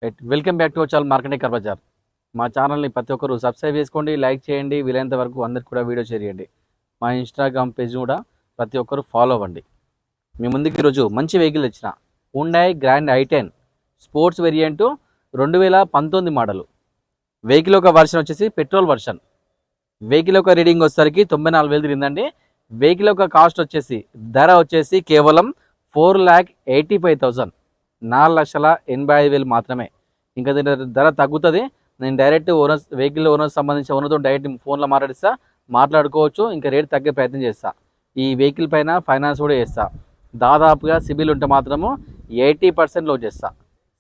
Welcome back to our channel marketing bazaar. మా ఛానల్ని ప్రతి ఒక్కరు సబ్స్క్రైబ్ చేసుకోండి, లైక్ చేయండి, వీలైనంత వరకు అందరికి కూడా వీడియో షేర్ చేయండి. మా ఇన్స్టాగ్రామ్ పేజ్ కూడా ప్రతి ఒక్కరు ఫాలో అవ్వండి. మీ ముందుకు ఈరోజు మంచి వెహికల్ వచ్చిన Hyundai grand i10 sports variant 2019 model. Vehicle ఒక వర్షన్ వచ్చేసి పెట్రోల్ వర్షన్. వెహికల్ ఒక రీడింగ్ వచ్చేసరికి 94,000 తిరిగిందండి. వెహికల్ ఒక కాస్ట్ వచ్చేసి ధర వచ్చేసి కేవలం 4,85,000, 4,85,000 మాత్రమే. ఇంకా దీని ధర తగ్గుతుంది. నేను డైరెక్ట్ ఓనర్స్ వెహికల్ ఓనర్స్ సంబంధించిన ఓనర్తో డైరెక్ట్ ఫోన్లో మాట్లాడుకోవచ్చు. ఇంకా రేట్ తగ్గే ప్రయత్నం చేస్తా. ఈ వెహికల్ పైన ఫైనాన్స్ కూడా చేస్తా. దాదాపుగా సిబిల్ ఉంటే మాత్రము 80% లోన్ చేస్తా.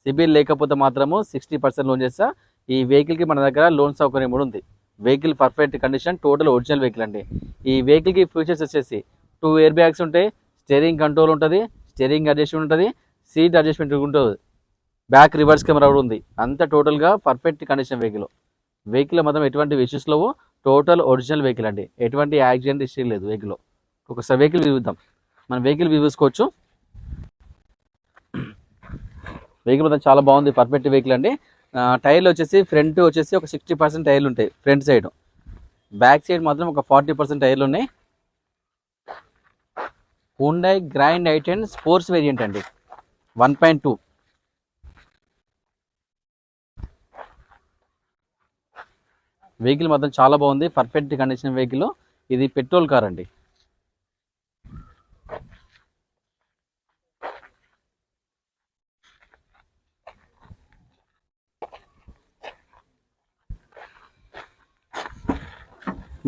సిబిల్ లేకపోతే మాత్రము 60% లోన్ చేస్తా. ఈ వెహికల్కి మన దగ్గర లోన్ సౌకర్యం కూడా ఉంది. Vehicle perfect condition, total original vehicle అండి. ఈ వెహికల్కి ఫీచర్స్ వచ్చేసి 2 ఎయిర్ బ్యాగ్స్ ఉంటాయి, స్టీరింగ్ కంట్రోల్ ఉంటుంది, స్టీరింగ్ అడ్జస్ట్మెంట్ ఉంటుంది, సీట్ అడ్జస్ట్మెంట్ ఉంటుంది, బ్యాక్ రివర్స్ కెమెరా కూడా ఉంది. అంతా టోటల్గా పర్ఫెక్ట్ కండిషన్ వెహికల్ మాత్రం ఎటువంటి ఇష్యూస్ లేవు. టోటల్ ఒరిజినల్ వెహికల్ అండి. ఎటువంటి యాక్సిడెంట్ హిస్టరీ లేదు వెహికల్. ఒకసారి వెహికల్ చూద్దాం. మన వెహికల్ చూసుకోవచ్చు. వెహికల్ మాత్రం చాలా బాగుంది, పర్ఫెక్ట్ వెహికల్ అండి. టైర్లు వచ్చేసి ఫ్రంట్ వచ్చేసి ఒక 60% టైర్లు ఉంటాయి ఫ్రంట్ సైడ్. బ్యాక్ సైడ్ మాత్రం ఒక 40% టైర్లు ఉన్నాయి. Hyundai grand i10 sports variant అండి, 1.2. వెహికల్ మాత్రం చాలా బాగుంది, పర్ఫెక్ట్ కండిషన్ వెహికల్. ఇది పెట్రోల్ కార్ అండి.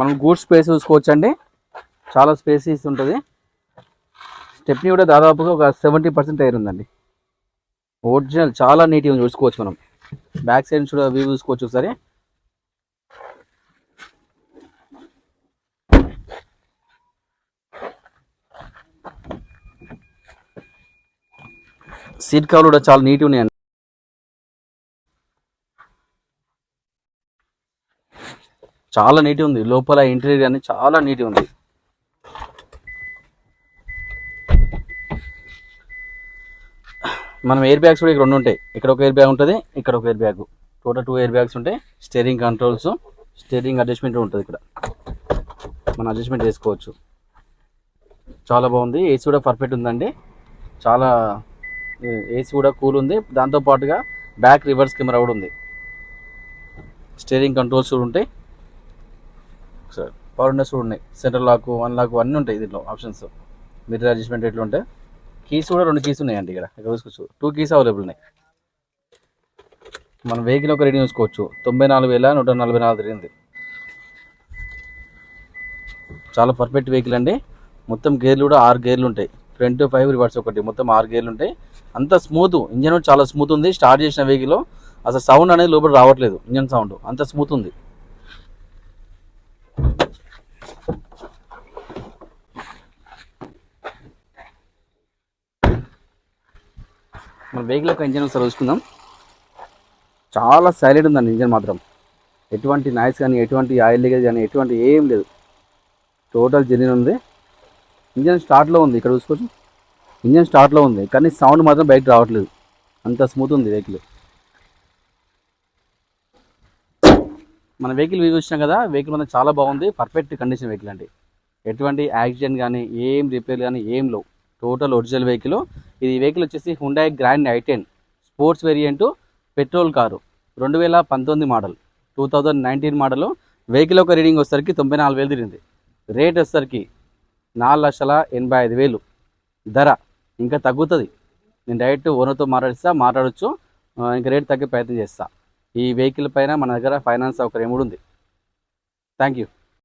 మనం గూడ్స్ స్పేస్ చూసుకోవచ్చు అండి, చాలా స్పేసెస్ ఉంటుంది. స్టెప్నీ కూడా దాదాపుగా ఒక 70% టైర్ ఉందండి. ఒరిజినల్ చాలా నీట్గా చూసుకోవచ్చు. మనం బ్యాక్ సైడ్ కూడా వ్యూ చూసుకోవచ్చు ఒకసారి. సీట్ కవర్లు కూడా చాలా నీట్గా ఉన్నాయండి. చాలా నీట్గా ఉంది. లోపల ఇంటీరియర్ కానీ చాలా నీట్గా ఉంది. మనం ఎయిర్ బ్యాగ్స్ కూడా ఇక్కడ 2 ఉంటాయి. ఇక్కడ ఒక ఎయిర్ బ్యాగ్ ఉంటుంది, ఇక్కడ ఒక air bag. Total 2 air bags ఉంటాయి. స్టీరింగ్ కంట్రోల్స్, స్టీరింగ్ అడ్జస్ట్మెంట్ ఉంటుంది. ఇక్కడ మనం అడ్జస్ట్మెంట్ చేసుకోవచ్చు. చాలా బాగుంది. ఏసీ కూడా పర్ఫెక్ట్ ఉందండి. చాలా ఏసీ కూడా కూల్ ఉంది. దాంతోపాటుగా బ్యాక్ రివర్స్ కెమెరా కూడా ఉంది. స్టీరింగ్ కంట్రోల్స్ కూడా ఉంటాయి. సార్ పవర్ విండోస్ కూడా ఉన్నాయి. సెంట్రల్ లాక్, 1 లాక్ అన్నీ ఉంటాయి దీంట్లో ఆప్షన్స్. మిర్రర్ అడ్జస్ట్మెంట్ ఎట్లా ఉంటాయి. కీస్ కూడా 2 కీస్ ఉన్నాయండి. ఇక్కడ చూసుకోవచ్చు, 2 కీస్ అవైలబుల్ ఉన్నాయి. మన వెహికల్ ఒక రీడింగ్ చూసుకోవచ్చు, 94,144 తిరిగింది. చాలా పర్ఫెక్ట్ వెహికల్ అండి. మొత్తం గేర్లు కూడా 6 గేర్లు ఉంటాయి. ఫ్రంట్ 5, రివర్స్ 1, మొత్తం 6 గేర్లు ఉంటాయి. అంత స్మూత్. ఇంజన్ చాలా స్మూత్ ఉంది. స్టార్ట్ చేసిన వెహికల్ అసలు సౌండ్ అనేది లోపల రావట్లేదు. ఇంజన్ సౌండ్ అంత స్మూత్ ఉంది. మన వెహికల్ యొక్క ఇంజన్ ఒకసారి చూసుకుందాం. చాలా సైలెంట్ ఉందండి ఇంజన్ మాత్రం. ఎటువంటి నాయిస్ కానీ, ఎటువంటి ఆయిల్ లీకేజ్ కానీ, ఎటువంటి ఏం లేదు. టోటల్ జెన్యూన్ ఉంది. ఇంజన్ స్టార్ట్లో ఉంది. ఇక్కడ చూసుకోవచ్చు, ఇంజన్ స్టార్ట్లో ఉంది, కానీ సౌండ్ మాత్రం బయట రావట్లేదు. అంత స్మూత్ ఉంది వెహికల్. మన వెహికల్ వ్యూ చూసినాం కదా. వెహికల్ మాత్రం చాలా బాగుంది, పర్ఫెక్ట్ కండిషన్ వెహికల్ అండి. ఎటువంటి యాక్సిడెంట్ కానీ, ఏం రిపేర్ కానీ ఏం లేవు. Total original vehicle. ఇది వెహికల్ వచ్చేసి Hyundai grand i10 sports variant petrol car, 2019 model, 2019 model. Vehicle ఒక రీడింగ్ వచ్చేసరికి 94,000 తిరిగింది. రేట్ వచ్చేసరికి 4,85,000. ధర ఇంకా తగ్గుతుంది. నేను డైరెక్ట్ ఓనర్తో మాట్లాడచ్చు. ఇంకా రేట్ తగ్గే ప్రయత్నం చేస్తా. ఈ వెహికల్ పైన మన దగ్గర ఫైనాన్స్ సౌకర్యం కూడా ఉంది. Thank you.